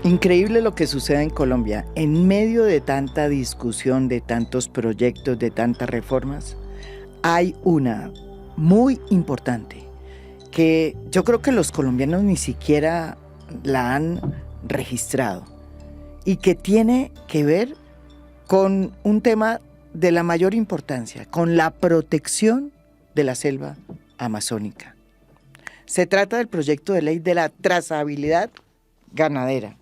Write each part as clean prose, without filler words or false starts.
Increíble lo que sucede en Colombia. En medio de tanta discusión, de tantos proyectos, de tantas reformas, hay una muy importante que yo creo que los colombianos ni siquiera la han registrado y que tiene que ver con un tema de la mayor importancia, con la protección de la selva amazónica. Se trata del proyecto de ley de la trazabilidad ganadera,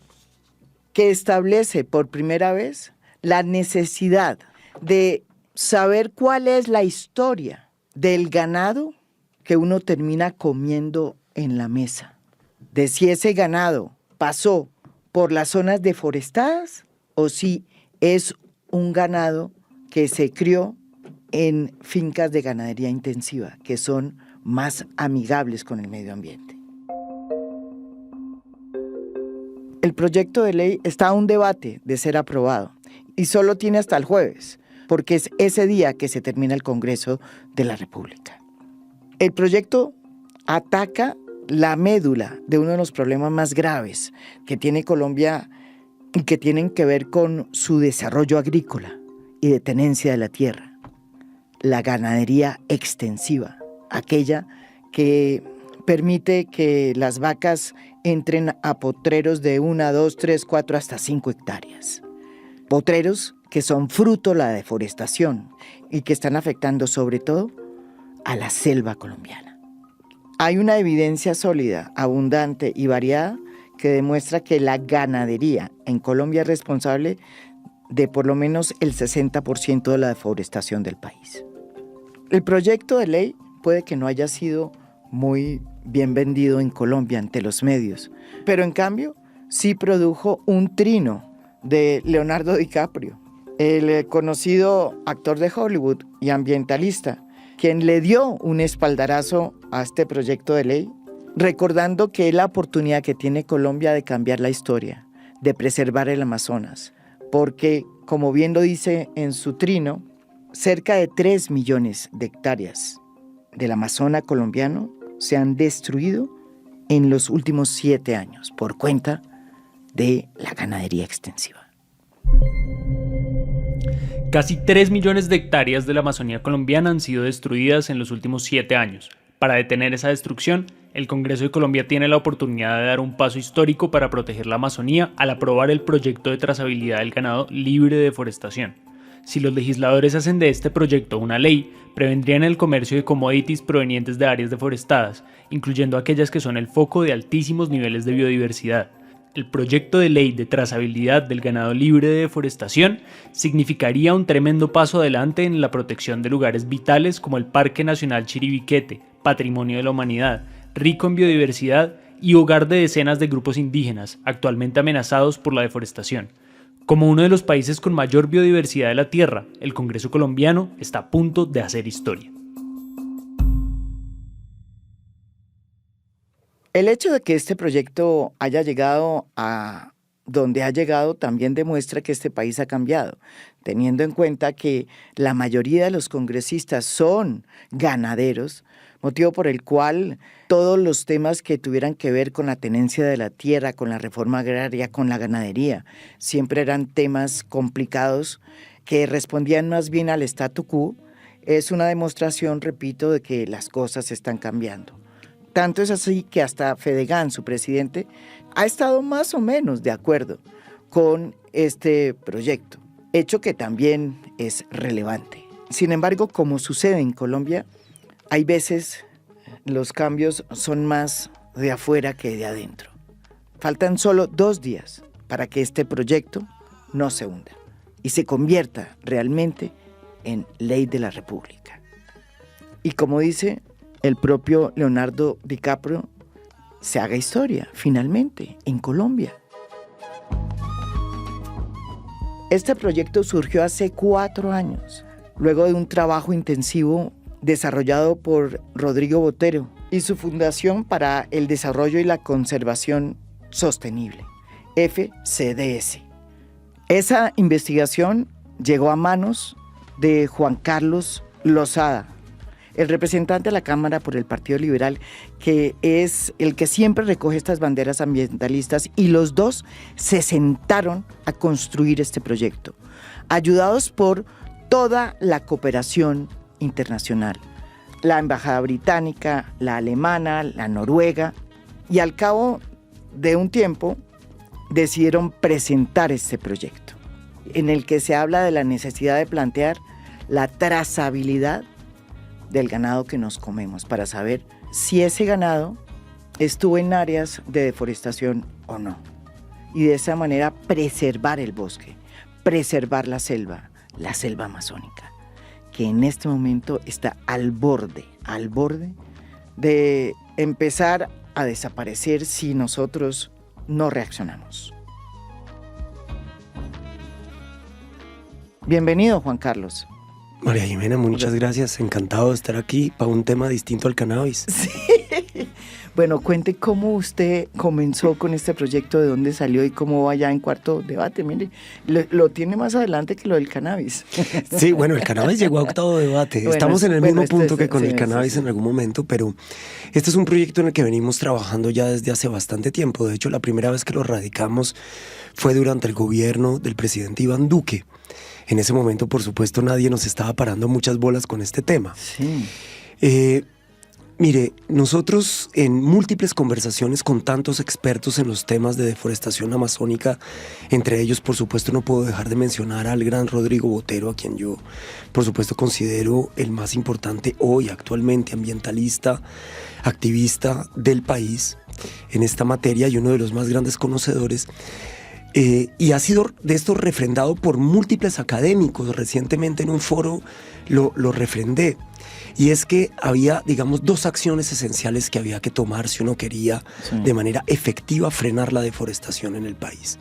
que establece por primera vez la necesidad de saber cuál es la historia del ganado que uno termina comiendo en la mesa, de si ese ganado pasó por las zonas deforestadas o si es un ganado que se crió en fincas de ganadería intensiva, que son más amigables con el medio ambiente. El proyecto de ley está a un debate de ser aprobado y solo tiene hasta el jueves, porque es ese día que se termina el Congreso de la República. El proyecto ataca la médula de uno de los problemas más graves que tiene Colombia y que tienen que ver con su desarrollo agrícola y de tenencia de la tierra. La ganadería extensiva, aquella que permite que las vacas entren a potreros de 1, 2, 3, 4, hasta 5 hectáreas. Potreros que son fruto de la deforestación y que están afectando sobre todo a la selva colombiana. Hay una evidencia sólida, abundante y variada que demuestra que la ganadería en Colombia es responsable de por lo menos el 60% de la deforestación del país. El proyecto de ley puede que no haya sido muy bien vendido en Colombia ante los medios, pero en cambio sí produjo un trino de Leonardo DiCaprio, el conocido actor de Hollywood y ambientalista, quien le dio un espaldarazo a este proyecto de ley, recordando que es la oportunidad que tiene Colombia de cambiar la historia, de preservar el Amazonas, porque, como bien lo dice en su trino, cerca de 3 millones de hectáreas del Amazonas colombiano se han destruido en los últimos 7 años por cuenta de la ganadería extensiva. Casi 3 millones de hectáreas de la Amazonía colombiana han sido destruidas en los últimos 7 años. Para detener esa destrucción, el Congreso de Colombia tiene la oportunidad de dar un paso histórico para proteger la Amazonía al aprobar el proyecto de trazabilidad del ganado libre de deforestación. Si los legisladores hacen de este proyecto una ley, prevendrían el comercio de commodities provenientes de áreas deforestadas, incluyendo aquellas que son el foco de altísimos niveles de biodiversidad. El proyecto de ley de trazabilidad del ganado libre de deforestación significaría un tremendo paso adelante en la protección de lugares vitales como el Parque Nacional Chiribiquete, patrimonio de la humanidad, rico en biodiversidad y hogar de decenas de grupos indígenas, actualmente amenazados por la deforestación. Como uno de los países con mayor biodiversidad de la Tierra, el Congreso colombiano está a punto de hacer historia. El hecho de que este proyecto haya llegado a donde ha llegado también demuestra que este país ha cambiado, teniendo en cuenta que la mayoría de los congresistas son ganaderos, motivo por el cual todos los temas que tuvieran que ver con la tenencia de la tierra, con la reforma agraria, con la ganadería, siempre eran temas complicados que respondían más bien al statu quo. Es una demostración, repito, de que las cosas están cambiando. Tanto es así que hasta Fedegan, su presidente, ha estado más o menos de acuerdo con este proyecto, hecho que también es relevante. Sin embargo, como sucede en Colombia, hay veces los cambios son más de afuera que de adentro. Faltan solo 2 días para que este proyecto no se hunda y se convierta realmente en ley de la República. Y como dice el propio Leonardo DiCaprio, se haga historia, finalmente, en Colombia. Este proyecto surgió hace 4 años, luego de un trabajo intensivo desarrollado por Rodrigo Botero y su Fundación para el Desarrollo y la Conservación Sostenible, FCDS. Esa investigación llegó a manos de Juan Carlos Lozada, el representante de la Cámara por el Partido Liberal, que es el que siempre recoge estas banderas ambientalistas, y los dos se sentaron a construir este proyecto, ayudados por toda la cooperación internacional, la embajada británica, la alemana, la noruega, y al cabo de un tiempo decidieron presentar este proyecto, en el que se habla de la necesidad de plantear la trazabilidad del ganado que nos comemos, para saber si ese ganado estuvo en áreas de deforestación o no. Y de esa manera preservar el bosque, preservar la selva amazónica, que en este momento está al borde de empezar a desaparecer si nosotros no reaccionamos. Bienvenido, Juan Carlos. María Jimena, muchas gracias. Encantado de estar aquí para un tema distinto al cannabis. Sí. Bueno, cuente cómo usted comenzó con este proyecto, de dónde salió y cómo va ya en cuarto debate. Mire, lo tiene más adelante que lo del cannabis. Sí, bueno, el cannabis llegó a octavo debate. Bueno, estamos en el mismo punto que con sí, el cannabis sí. en algún momento, pero este es un proyecto en el que venimos trabajando ya desde hace bastante tiempo. De hecho, la primera vez que lo radicamos fue durante el gobierno del presidente Iván Duque. En ese momento, por supuesto, nadie nos estaba parando muchas bolas con este tema. Sí. Mire, nosotros en múltiples conversaciones con tantos expertos en los temas de deforestación amazónica, entre ellos, por supuesto, no puedo dejar de mencionar al gran Rodrigo Botero, a quien yo, por supuesto, considero el más importante hoy, actualmente, ambientalista, activista del país en esta materia y uno de los más grandes conocedores. Y ha sido de esto refrendado por múltiples académicos. Recientemente en un foro lo refrendé. Y es que había, digamos, dos acciones esenciales que había que tomar si uno quería de manera efectiva frenar la deforestación en el país.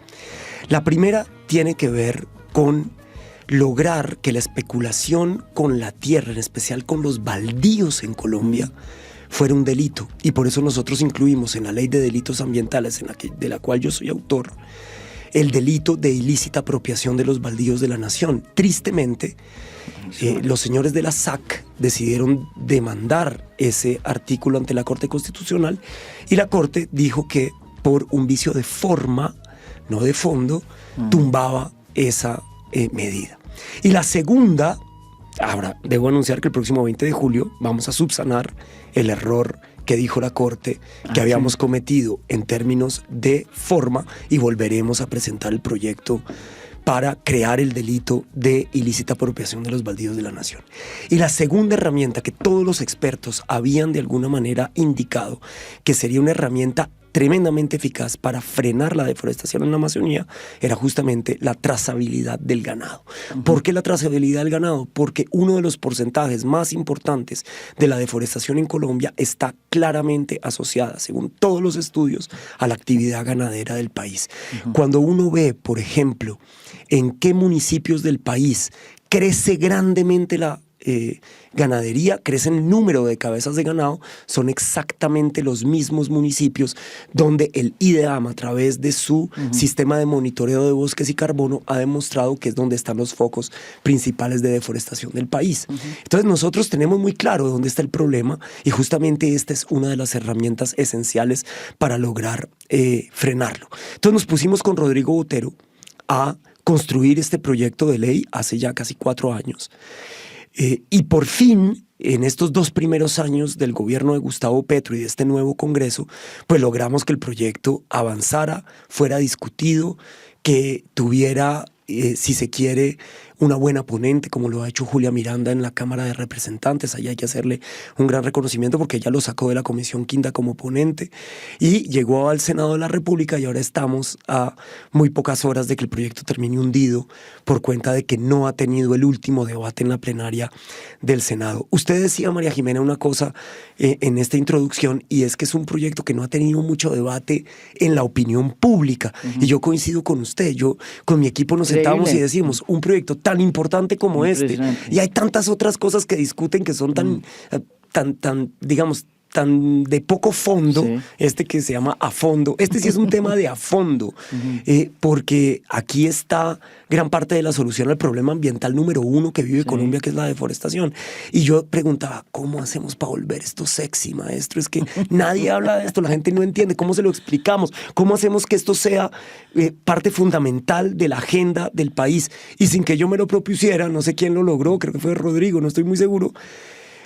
La primera tiene que ver con lograr que la especulación con la tierra, en especial con los baldíos en Colombia, fuera un delito. Y por eso nosotros incluimos en la Ley de Delitos Ambientales, de la cual yo soy autor, el delito de ilícita apropiación de los baldíos de la nación. Tristemente, los señores de la SAC decidieron demandar ese artículo ante la Corte Constitucional y la Corte dijo que por un vicio de forma, no de fondo, tumbaba esa medida. Y la segunda, ahora debo anunciar que el próximo 20 de julio vamos a subsanar el error que dijo la Corte que habíamos cometido en términos de forma y volveremos a presentar el proyecto para crear el delito de ilícita apropiación de los baldíos de la nación. Y la segunda herramienta que todos los expertos habían de alguna manera indicado que sería una herramienta tremendamente eficaz para frenar la deforestación en la Amazonía era justamente la trazabilidad del ganado. ¿Por qué la trazabilidad del ganado? Porque uno de los porcentajes más importantes de la deforestación en Colombia está claramente asociada, según todos los estudios, a la actividad ganadera del país. Cuando uno ve, por ejemplo, en qué municipios del país crece grandemente la ganadería, crece el número de cabezas de ganado, son exactamente los mismos municipios donde el IDEAM, a través de su sistema de monitoreo de bosques y carbono, ha demostrado que es donde están los focos principales de deforestación del país. Entonces nosotros tenemos muy claro dónde está el problema y justamente esta es una de las herramientas esenciales para lograr frenarlo. Entonces nos pusimos con Rodrigo Botero a construir este proyecto de ley hace ya casi 4 años. Y por fin, en estos 2 primeros años del gobierno de Gustavo Petro y de este nuevo Congreso, pues logramos que el proyecto avanzara, fuera discutido, que tuviera, si se quiere, una buena ponente, como lo ha hecho Julia Miranda en la Cámara de Representantes. Ahí hay que hacerle un gran reconocimiento porque ella lo sacó de la Comisión Quinta como ponente y llegó al Senado de la República y ahora estamos a muy pocas horas de que el proyecto termine hundido por cuenta de que no ha tenido el último debate en la plenaria del Senado. Usted decía, María Jimena, una cosa en esta introducción y es que es un proyecto que no ha tenido mucho debate en la opinión pública y yo coincido con usted. Yo con mi equipo nos sentamos y decimos, un proyecto tan importante como este. Y hay tantas otras cosas que discuten que son tan, digamos, tan de poco fondo, Sí. este que se llama a fondo. Este sí es un tema de a fondo, porque aquí está gran parte de la solución al problema ambiental número 1 que vive Colombia, que es la deforestación. Y yo preguntaba, ¿cómo hacemos para volver esto sexy, maestro? Es que nadie habla de esto, la gente no entiende. ¿Cómo se lo explicamos? ¿Cómo hacemos que esto sea parte fundamental de la agenda del país? Y sin que yo me lo propusiera, no sé quién lo logró, creo que fue Rodrigo, no estoy muy seguro,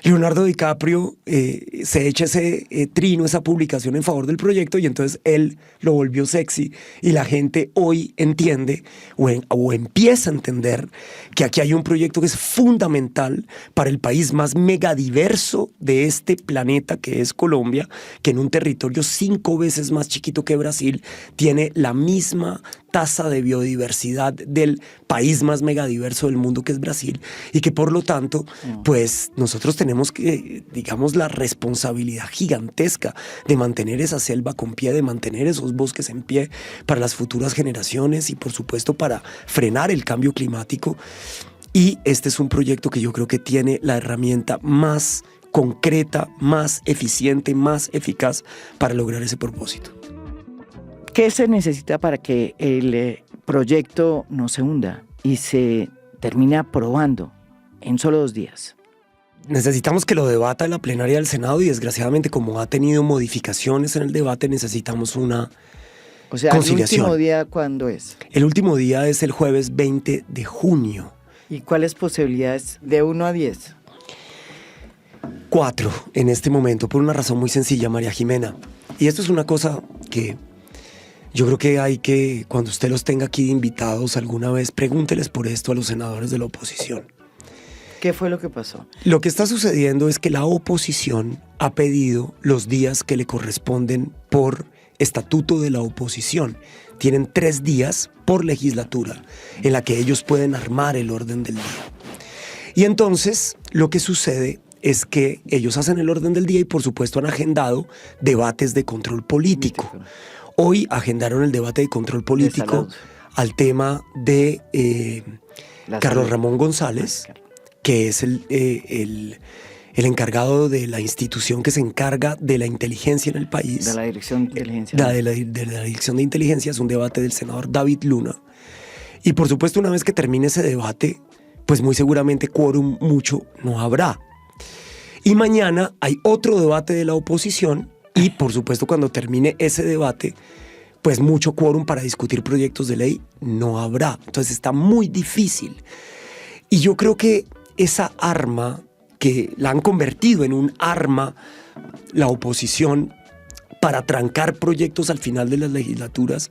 Leonardo DiCaprio se echa ese trino, esa publicación en favor del proyecto, y entonces él lo volvió sexy, y la gente hoy entiende o empieza a entender que aquí hay un proyecto que es fundamental para el país más megadiverso de este planeta, que es Colombia, que en un territorio 5 veces más chiquito que Brasil tiene la misma tasa de biodiversidad del país más megadiverso del mundo, que es Brasil, y que por lo tanto, pues nosotros tenemos que, digamos, la responsabilidad gigantesca de mantener esa selva con pie, de mantener esos bosques en pie para las futuras generaciones y por supuesto para frenar el cambio climático. Y este es un proyecto que yo creo que tiene la herramienta más concreta, más eficiente, más eficaz para lograr ese propósito. ¿Qué se necesita para que el proyecto no se hunda y se termine aprobando en solo 2 días? Necesitamos que lo debata la plenaria del Senado, y desgraciadamente, como ha tenido modificaciones en el debate, necesitamos una O sea, conciliación. ¿el último día cuándo es? El último día es el jueves 20 de junio. ¿Y cuáles posibilidades de 1 a 10? 4 en este momento, por una razón muy sencilla, María Jimena. Y esto es una cosa que yo creo que hay que, cuando usted los tenga aquí de invitados alguna vez, pregúnteles por esto a los senadores de la oposición. ¿Qué fue lo que pasó? Lo que está sucediendo es que la oposición ha pedido los días que le corresponden por estatuto de la oposición. Tienen 3 días por legislatura en la que ellos pueden armar el orden del día. Y entonces lo que sucede es que ellos hacen el orden del día y por supuesto han agendado debates de control político. Hoy agendaron el debate de control político al tema de Carlos Ramón González, que es el encargado de la institución que se encarga de la inteligencia en el país. De la Dirección de Inteligencia. De la Dirección de Inteligencia. Es un debate del senador David Luna. Y por supuesto, una vez que termine ese debate, pues muy seguramente quórum mucho no habrá. Y mañana hay otro debate de la oposición, y por supuesto cuando termine ese debate, pues mucho quórum para discutir proyectos de ley no habrá. Entonces está muy difícil. Y yo creo que esa arma, que la han convertido en un arma la oposición para trancar proyectos al final de las legislaturas,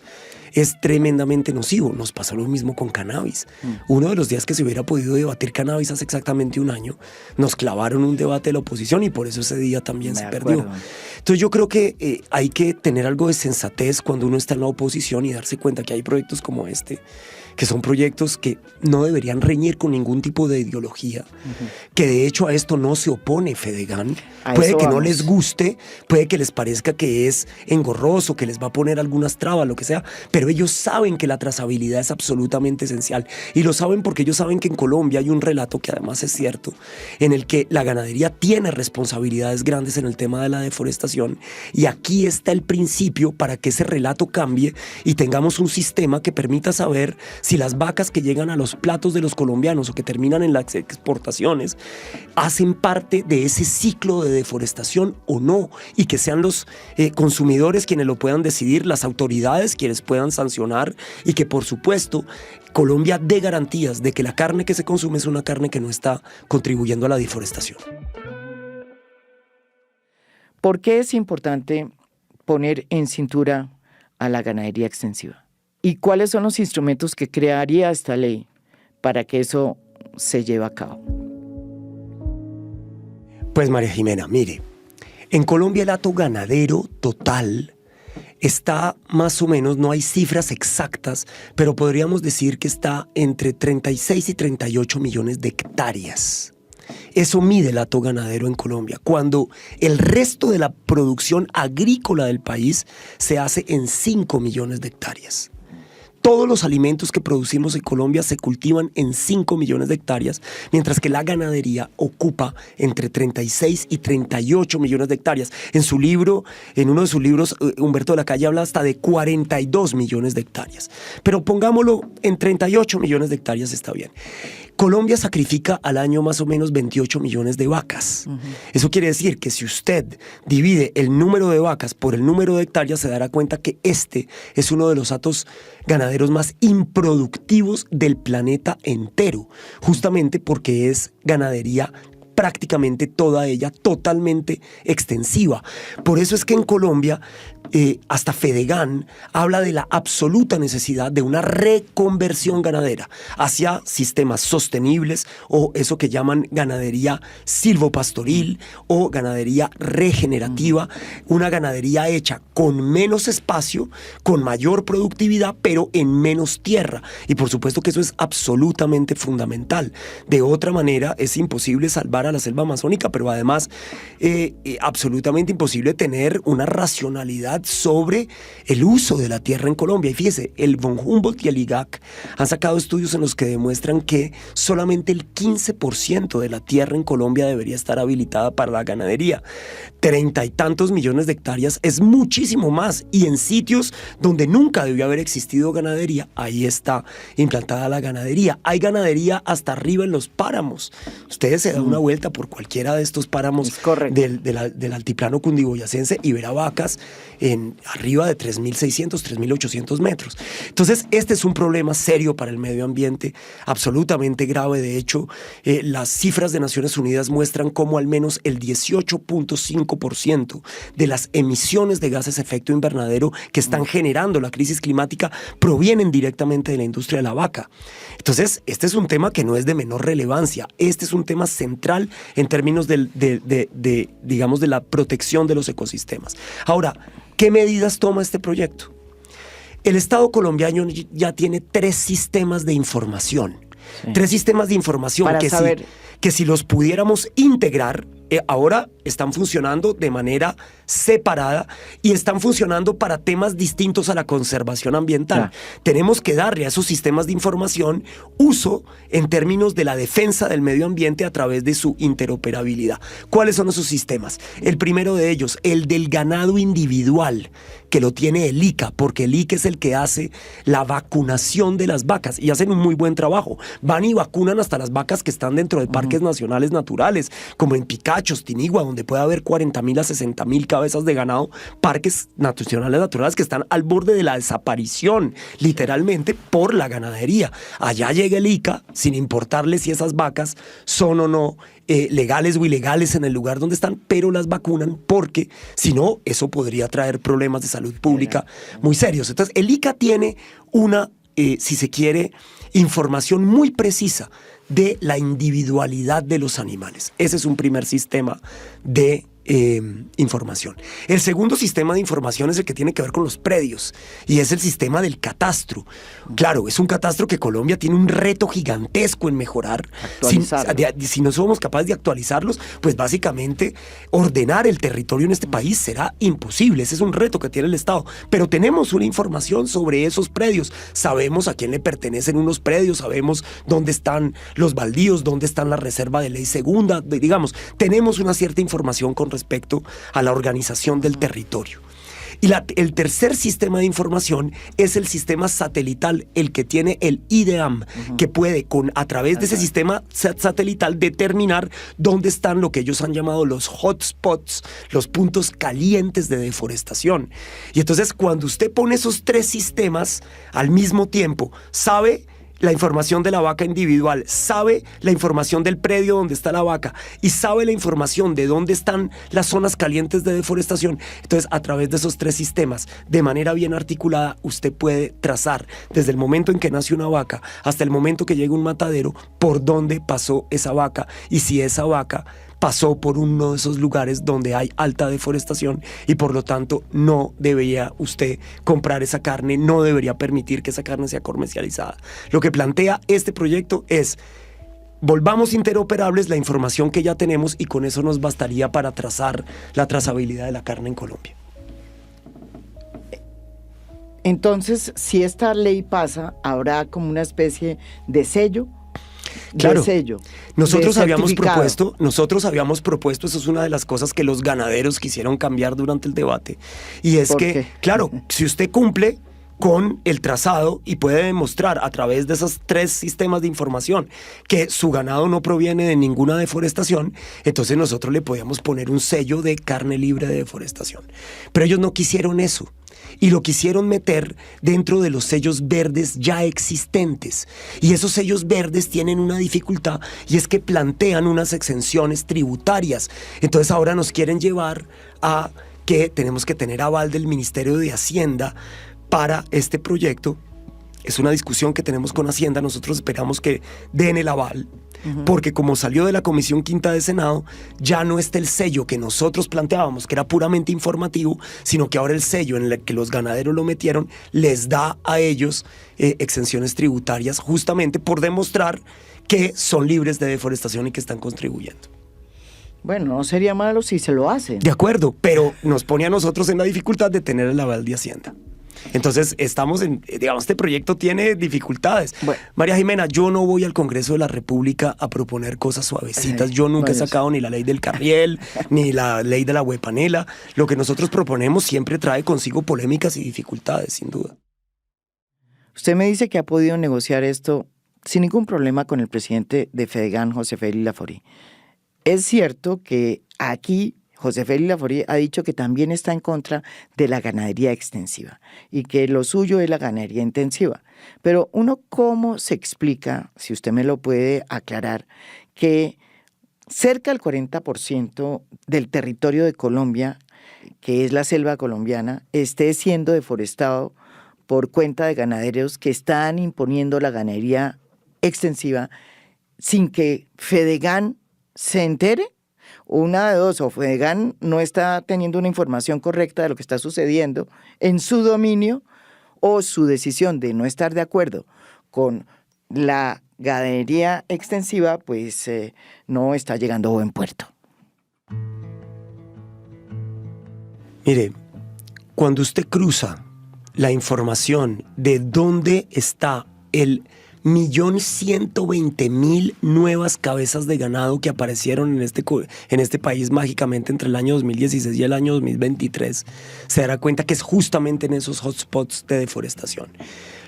es tremendamente nocivo. Nos pasó lo mismo con cannabis. Uno de los días que se hubiera podido debatir cannabis hace exactamente 1 año, nos clavaron un debate de la oposición y por eso ese día también se perdió. Entonces yo creo que hay que tener algo de sensatez cuando uno está en la oposición y darse cuenta que hay proyectos como este, que son proyectos que no deberían reñir con ningún tipo de ideología, que de hecho a esto no se opone Fedegan. Puede que no les guste, puede que les parezca que es engorroso, que les va a poner algunas trabas, lo que sea, pero ellos saben que la trazabilidad es absolutamente esencial, y lo saben porque ellos saben que en Colombia hay un relato que además es cierto, en el que la ganadería tiene responsabilidades grandes en el tema de la deforestación, y aquí está el principio para que ese relato cambie y tengamos un sistema que permita saber si las vacas que llegan a los platos de los colombianos o que terminan en las exportaciones hacen parte de ese ciclo de deforestación o no, y que sean los consumidores quienes lo puedan decidir, las autoridades quienes puedan sancionar, y que por supuesto Colombia dé garantías de que la carne que se consume es una carne que no está contribuyendo a la deforestación. ¿Por qué es importante poner en cintura a la ganadería extensiva? ¿Y cuáles son los instrumentos que crearía esta ley para que eso se lleve a cabo? Pues María Jimena, mire, en Colombia el hato ganadero total está más o menos, no hay cifras exactas, pero podríamos decir que está entre 36 y 38 millones de hectáreas. Eso mide el hato ganadero en Colombia, cuando el resto de la producción agrícola del país se hace en 5 millones de hectáreas. todos los alimentos que producimos en Colombia se cultivan en 5 millones de hectáreas, mientras que la ganadería ocupa entre 36 y 38 millones de hectáreas. En uno de sus libros, Humberto de la Calle habla hasta de 42 millones de hectáreas. Pero pongámoslo en 38 millones de hectáreas, está bien. Colombia sacrifica al año más o menos 28 millones de vacas. Eso quiere decir que si usted divide el número de vacas por el número de hectáreas, se dará cuenta que este es uno de los hatos ganaderos más improductivos del planeta entero, justamente porque es ganadería prácticamente toda ella totalmente extensiva. Por eso es que en Colombia hasta Fedegan habla de la absoluta necesidad de una reconversión ganadera hacia sistemas sostenibles, o eso que llaman ganadería silvopastoril o ganadería regenerativa, una ganadería hecha con menos espacio, con mayor productividad, pero en menos tierra. Y por supuesto que eso es absolutamente fundamental. De otra manera es imposible salvar a la selva amazónica, pero además absolutamente imposible tener una racionalidad sobre el uso de la tierra en Colombia. Y fíjese, el von Humboldt y el IGAC han sacado estudios en los que demuestran que solamente el 15% de la tierra en Colombia debería estar habilitada para la ganadería. 30 y tantos millones de hectáreas es muchísimo más, y en sitios donde nunca debió haber existido ganadería, ahí está implantada la ganadería. Hay ganadería hasta arriba en los páramos. Ustedes se dan una vuelta por cualquiera de estos páramos del altiplano cundiboyacense y verá vacas en arriba de 3.600, 3.800 metros. Entonces, este es un problema serio para el medio ambiente, absolutamente grave. De hecho, las cifras de Naciones Unidas muestran cómo al menos el 18.5% de las emisiones de gases de efecto invernadero que están generando la crisis climática provienen directamente de la industria de la vaca. Entonces, este es un tema que no es de menor relevancia. Este es un tema central en términos digamos, de la protección de los ecosistemas. Ahora, ¿qué medidas toma este proyecto? El Estado colombiano ya tiene 3 sistemas de información. Sí. 3 sistemas de información que si los pudiéramos integrar, ahora están funcionando de manera separada y están funcionando para temas distintos a la conservación ambiental. Tenemos que darle a esos sistemas de información uso en términos de la defensa del medio ambiente a través de su interoperabilidad. ¿Cuáles son esos sistemas? El primero de ellos, el del ganado individual, que lo tiene el ICA, porque el ICA es el que hace la vacunación de las vacas y hacen un muy buen trabajo. Van y vacunan hasta las vacas que están dentro de parques nacionales naturales, como en Picachos, Tinigua, donde puede haber 40.000 a 60.000 cabezas de ganado, parques nacionales naturales que están al borde de la desaparición, literalmente por la ganadería. Allá llega el ICA, sin importarle si esas vacas son o no legales o ilegales en el lugar donde están, pero las vacunan porque si no, eso podría traer problemas de salud pública muy serios. Entonces, el ICA tiene una, si se quiere, información muy precisa de la individualidad de los animales. Ese es un primer sistema de información. El segundo sistema de información es el que tiene que ver con los predios y es el sistema del catastro. Claro, es un catastro que Colombia tiene un reto gigantesco en mejorar. Si no somos capaces de actualizarlos, pues básicamente ordenar el territorio en este país será imposible. Ese es un reto que tiene el Estado. Pero tenemos una información sobre esos predios. Sabemos a quién le pertenecen unos predios, sabemos dónde están los baldíos, dónde están la reserva de ley segunda, digamos, tenemos una cierta información con respecto a la organización del territorio. Y el tercer sistema de información es el sistema satelital, el que tiene el IDEAM, que puede a través de ese sistema satelital determinar dónde están lo que ellos han llamado los hotspots, los puntos calientes de deforestación. Y entonces cuando usted pone esos 3 sistemas al mismo tiempo, sabe la información de la vaca individual, sabe la información del predio donde está la vaca y sabe la información de dónde están las zonas calientes de deforestación. Entonces, a través de esos 3 sistemas, de manera bien articulada, usted puede trazar desde el momento en que nace una vaca hasta el momento que llega un matadero por dónde pasó esa vaca y si esa vaca pasó por uno de esos lugares donde hay alta deforestación y por lo tanto no debería usted comprar esa carne, no debería permitir que esa carne sea comercializada. Lo que plantea este proyecto es: volvamos interoperables la información que ya tenemos y con eso nos bastaría para trazar la trazabilidad de la carne en Colombia. Entonces, si esta ley pasa, habrá como una especie de sello. Claro, de sello, nosotros de habíamos certificado. propuesto, eso es una de las cosas que los ganaderos quisieron cambiar durante el debate, y es ¿Por que, qué? claro, si usted cumple con el trazado y puede demostrar a través de esos 3 sistemas de información que su ganado no proviene de ninguna deforestación, entonces nosotros le podíamos poner un sello de carne libre de deforestación. Pero ellos no quisieron eso. Y lo quisieron meter dentro de los sellos verdes ya existentes. Y esos sellos verdes tienen una dificultad, y es que plantean unas exenciones tributarias. Entonces ahora nos quieren llevar a que tenemos que tener aval del Ministerio de Hacienda para este proyecto. Es una discusión que tenemos con Hacienda. Nosotros esperamos que den el aval, porque como salió de la Comisión Quinta de Senado, ya no está el sello que nosotros planteábamos, que era puramente informativo, sino que ahora el sello en el que los ganaderos lo metieron les da a ellos exenciones tributarias, justamente por demostrar que son libres de deforestación y que están contribuyendo. Bueno, no sería malo si se lo hacen. De acuerdo, pero nos pone a nosotros en la dificultad de tener el aval de Hacienda. Entonces estamos digamos, este proyecto tiene dificultades. Bueno. María Jimena, yo no voy al Congreso de la República a proponer cosas suavecitas. Yo nunca he sacado ni la ley del carriel, ni la ley de la huepanela. Lo que nosotros proponemos siempre trae consigo polémicas y dificultades, sin duda. Usted me dice que ha podido negociar esto sin ningún problema con el presidente de Fedegan, José Félix Laforí. Es cierto que aquí José Félix Laforí ha dicho que también está en contra de la ganadería extensiva y que lo suyo es la ganadería intensiva. Pero uno, ¿cómo se explica, si usted me lo puede aclarar, que cerca del 40% del territorio de Colombia, que es la selva colombiana, esté siendo deforestado por cuenta de ganaderos que están imponiendo la ganadería extensiva sin que Fedegan se entere? Una de dos, o Fedegan no está teniendo una información correcta de lo que está sucediendo en su dominio, o su decisión de no estar de acuerdo con la ganadería extensiva, pues no está llegando a buen puerto. Mire, cuando usted cruza la información de dónde está el 1.120.000 nuevas cabezas de ganado que aparecieron en este país mágicamente entre el año 2016 y el año 2023, se dará cuenta que es justamente en esos hotspots de deforestación.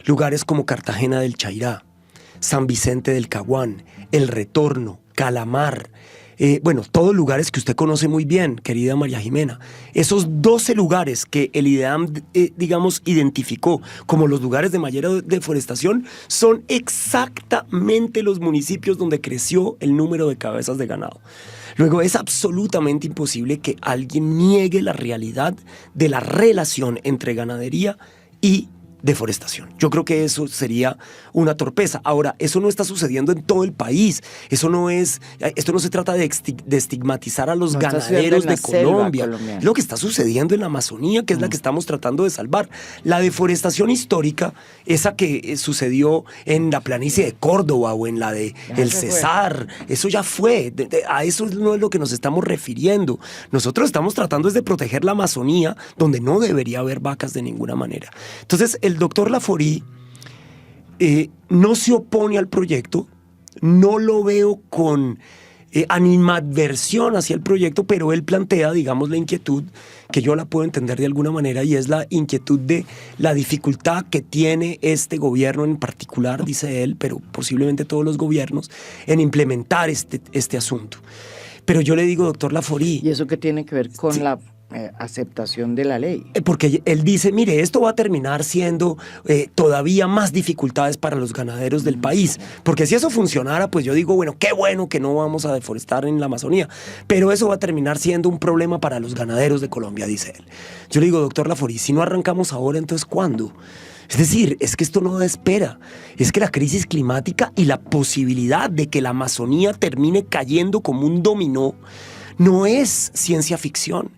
Lugares como Cartagena del Chairá, San Vicente del Caguán, El Retorno, Calamar, todos lugares que usted conoce muy bien, querida María Jimena. Esos 12 lugares que el IDEAM, identificó como los lugares de mayor deforestación son exactamente los municipios donde creció el número de cabezas de ganado. Luego, es absolutamente imposible que alguien niegue la realidad de la relación entre ganadería y deforestación. Yo creo que eso sería una torpeza. Ahora, eso no está sucediendo en todo el país. Esto no se trata de estigmatizar a los ganaderos de Colombia. Lo que está sucediendo en la Amazonía, que es la que estamos tratando de salvar. La deforestación histórica, esa que sucedió en la planicie de Córdoba o en la de El Cesar, eso ya fue. A eso no es lo que nos estamos refiriendo. Nosotros estamos tratando de proteger la Amazonía, donde no debería haber vacas de ninguna manera. Entonces, el doctor Laforí no se opone al proyecto, no lo veo con animadversión hacia el proyecto, pero él plantea, digamos, la inquietud, que yo la puedo entender de alguna manera, y es la inquietud de la dificultad que tiene este gobierno en particular, dice él, pero posiblemente todos los gobiernos, en implementar este asunto. Pero yo le digo, doctor Laforí... ¿Y eso qué tiene que ver con la aceptación de la ley? Porque él dice, mire, esto va a terminar siendo todavía más dificultades para los ganaderos del país, porque si eso funcionara, pues yo digo, bueno, qué bueno que no vamos a deforestar en la Amazonía, pero eso va a terminar siendo un problema para los ganaderos de Colombia, dice él. Yo le digo, doctor Laforí, si no arrancamos ahora, entonces ¿cuándo? Es decir, es que esto no da espera. Es que la crisis climática y la posibilidad de que la Amazonía termine cayendo como un dominó no es ciencia ficción.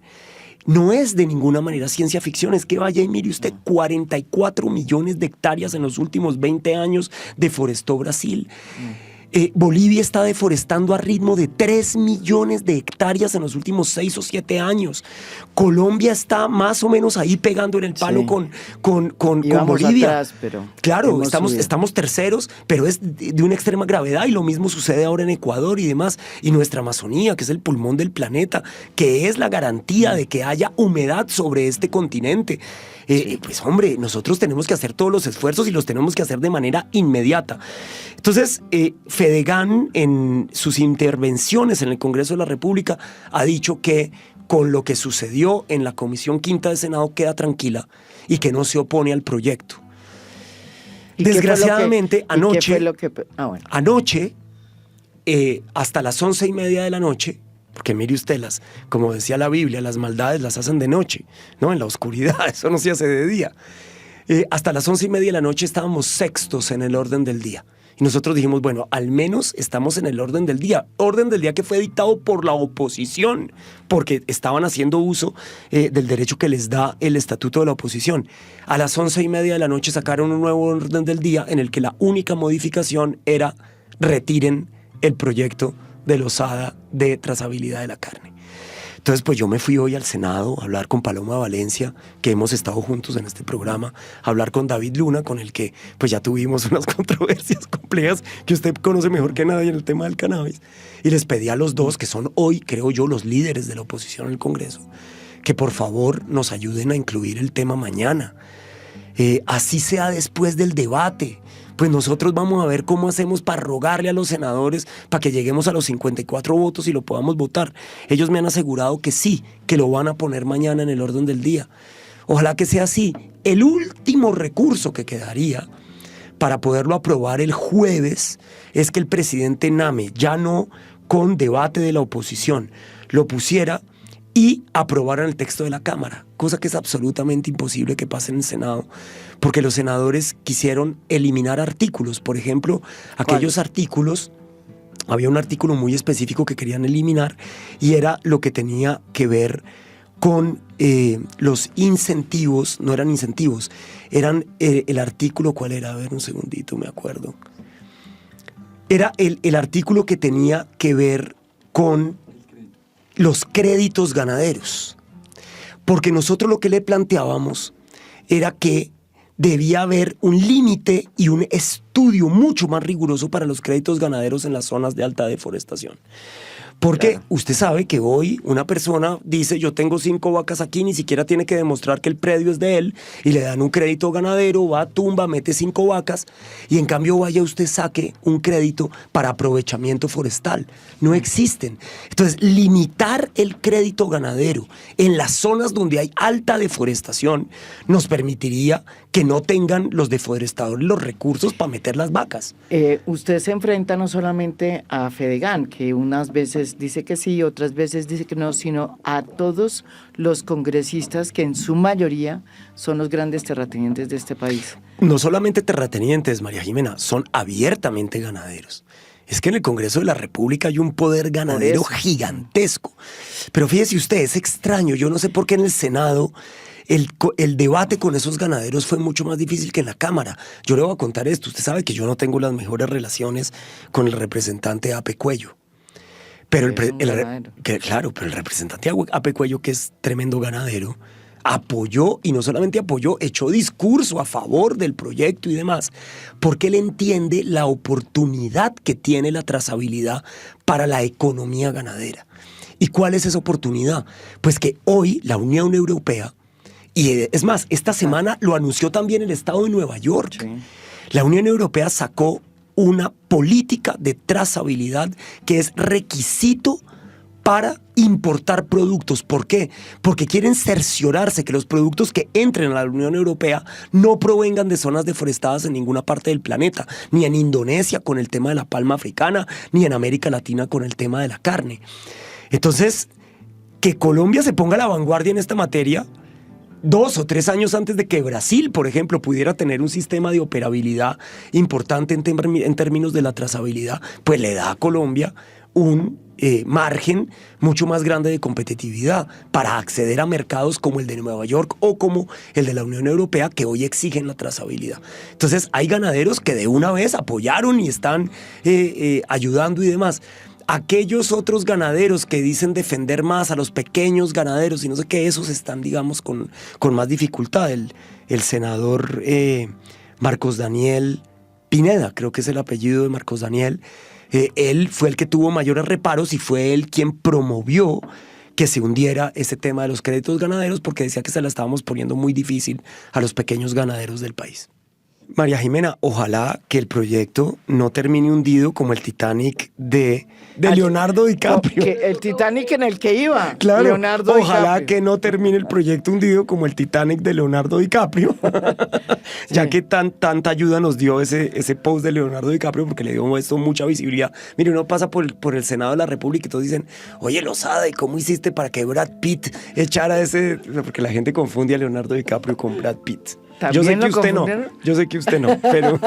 No es de ninguna manera ciencia ficción. Es que vaya y mire usted, 44 millones de hectáreas en los últimos 20 años deforestó Brasil. Bolivia está deforestando a ritmo de 3 millones de hectáreas en los últimos 6 o 7 años. Colombia está más o menos ahí pegando en el palo con Bolivia. Atrás, pero claro, estamos terceros, pero es de una extrema gravedad, y lo mismo sucede ahora en Ecuador y demás. Y nuestra Amazonía, que es el pulmón del planeta, que es la garantía de que haya humedad sobre este continente. Pues hombre, nosotros tenemos que hacer todos los esfuerzos y los tenemos que hacer de manera inmediata. Entonces, Fedegan, en sus intervenciones en el Congreso de la República, ha dicho que con lo que sucedió en la Comisión Quinta de Senado queda tranquila y que no se opone al proyecto. Desgraciadamente, anoche, hasta las 11:30 de la noche, porque mire usted, como decía la Biblia, las maldades las hacen de noche, ¿no? En la oscuridad, eso no se hace de día. Hasta las 11:30 de la noche estábamos sextos en el orden del día. Y nosotros dijimos, bueno, al menos estamos en el orden del día que fue dictado por la oposición, porque estaban haciendo uso del derecho que les da el estatuto de la oposición. A las 11:30 de la noche sacaron un nuevo orden del día en el que la única modificación era retiren el proyecto de Lozada de trazabilidad de la carne. Entonces, pues yo me fui hoy al Senado a hablar con Paloma Valencia, que hemos estado juntos en este programa, a hablar con David Luna, con el que pues ya tuvimos unas controversias complejas que usted conoce mejor que nadie en el tema del cannabis. Y les pedí a los dos, que son hoy, creo yo, los líderes de la oposición en el Congreso, que por favor nos ayuden a incluir el tema mañana. Así sea después del debate. Pues nosotros vamos a ver cómo hacemos para rogarle a los senadores para que lleguemos a los 54 votos y lo podamos votar. Ellos me han asegurado que sí, que lo van a poner mañana en el orden del día. Ojalá que sea así. El último recurso que quedaría para poderlo aprobar el jueves es que el presidente Name, ya no con debate de la oposición, lo pusiera y aprobaran el texto de la Cámara, cosa que es absolutamente imposible que pase en el Senado, porque los senadores quisieron eliminar artículos. Por ejemplo, aquellos artículos, había un artículo muy específico que querían eliminar y era lo que tenía que ver con los incentivos. No eran incentivos, eran el artículo, ¿cuál era? A ver, un segundito, me acuerdo. Era el artículo que tenía que ver con los créditos ganaderos, porque nosotros lo que le planteábamos era que debía haber un límite y un estudio mucho más riguroso para los créditos ganaderos en las zonas de alta deforestación. Porque claro, usted sabe que hoy una persona dice, yo tengo 5 vacas aquí, ni siquiera tiene que demostrar que el predio es de él, y le dan un crédito ganadero, va a tumba, mete 5 vacas, y en cambio vaya usted saque un crédito para aprovechamiento forestal. No existen. Entonces, limitar el crédito ganadero en las zonas donde hay alta deforestación nos permitiría que no tengan los deforestadores los recursos para meter las vacas. Usted se enfrenta no solamente a Fedegan, que unas veces dice que sí, otras veces dice que no, sino a todos los congresistas que en su mayoría son los grandes terratenientes de este país. No solamente terratenientes, María Jimena, son abiertamente ganaderos. Es que en el Congreso de la República hay un poder ganadero gigantesco. Pero fíjese usted, es extraño, yo no sé por qué en el Senado el debate con esos ganaderos fue mucho más difícil que en la Cámara. Yo le voy a contar esto, usted sabe que yo no tengo las mejores relaciones con el representante Ape Cuello. Pero claro, pero el representante Ape Cuello, que es tremendo ganadero, apoyó, y no solamente apoyó, echó discurso a favor del proyecto y demás, porque él entiende la oportunidad que tiene la trazabilidad para la economía ganadera. ¿Y cuál es esa oportunidad? Pues que hoy la Unión Europea, y es más, esta semana lo anunció también el Estado de Nueva York, sí, la Unión Europea sacó una política de trazabilidad que es requisito para importar productos. ¿Por qué? Porque quieren cerciorarse que los productos que entren a la Unión Europea no provengan de zonas deforestadas en ninguna parte del planeta, ni en Indonesia con el tema de la palma africana, ni en América Latina con el tema de la carne. Entonces, que Colombia se ponga a la vanguardia en esta materia 2 o 3 años antes de que Brasil, por ejemplo, pudiera tener un sistema de operabilidad importante en términos de la trazabilidad, pues le da a Colombia un margen mucho más grande de competitividad para acceder a mercados como el de Nueva York o como el de la Unión Europea, que hoy exigen la trazabilidad. Entonces hay ganaderos que de una vez apoyaron y están ayudando y demás. Aquellos otros ganaderos que dicen defender más a los pequeños ganaderos y no sé qué, esos están, digamos, con más dificultad. El senador Marcos Daniel Pineda, creo que es el apellido de Marcos Daniel, él fue el que tuvo mayores reparos y fue él quien promovió que se hundiera ese tema de los créditos ganaderos, porque decía que se la estábamos poniendo muy difícil a los pequeños ganaderos del país. María Jimena, ojalá que el proyecto no termine hundido como el Titanic de Leonardo DiCaprio. El Titanic en el que iba, claro, Leonardo ojalá DiCaprio. que no termine el proyecto hundido como el Titanic de Leonardo DiCaprio, ya Sí. que tanta ayuda nos dio ese post de Leonardo DiCaprio, porque le dio esto mucha visibilidad. Mire, uno pasa por el Senado de la República y todos dicen, oye, Lozada, ¿y cómo hiciste para que Brad Pitt echara ese...? Porque la gente confunde a Leonardo DiCaprio con Brad Pitt. Yo sé ¿También que lo usted confundieron? no, yo sé que usted no, pero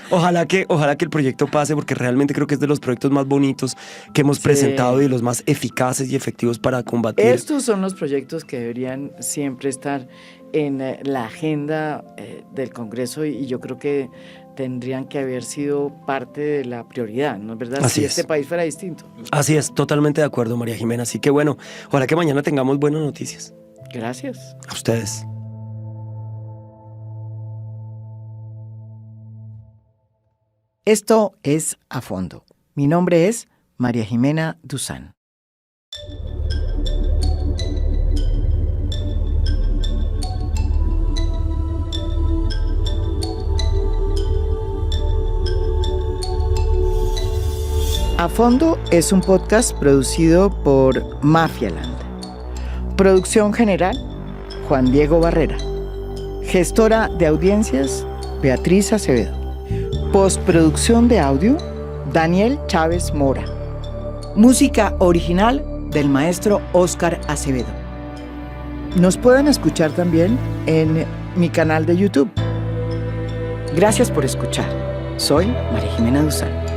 ojalá que el proyecto pase, porque realmente creo que es de los proyectos más bonitos que hemos presentado y de los más eficaces y efectivos para combatir. Estos son los proyectos que deberían siempre estar en la agenda del Congreso y yo creo que tendrían que haber sido parte de la prioridad, ¿no es verdad? Así si es. este país fuera distinto. Así es, totalmente de acuerdo, María Jimena. Así que bueno, ojalá que mañana tengamos buenas noticias. Gracias. A ustedes. Esto es A Fondo. Mi nombre es María Jimena Duzán. A Fondo es un podcast producido por Mafialand. Producción general, Juan Diego Barrera. Gestora de audiencias, Beatriz Acevedo. Postproducción de audio, Daniel Chávez Mora. Música original del maestro Óscar Acevedo. Nos pueden escuchar también en mi canal de YouTube. Gracias por escuchar. Soy María Jimena Duzán.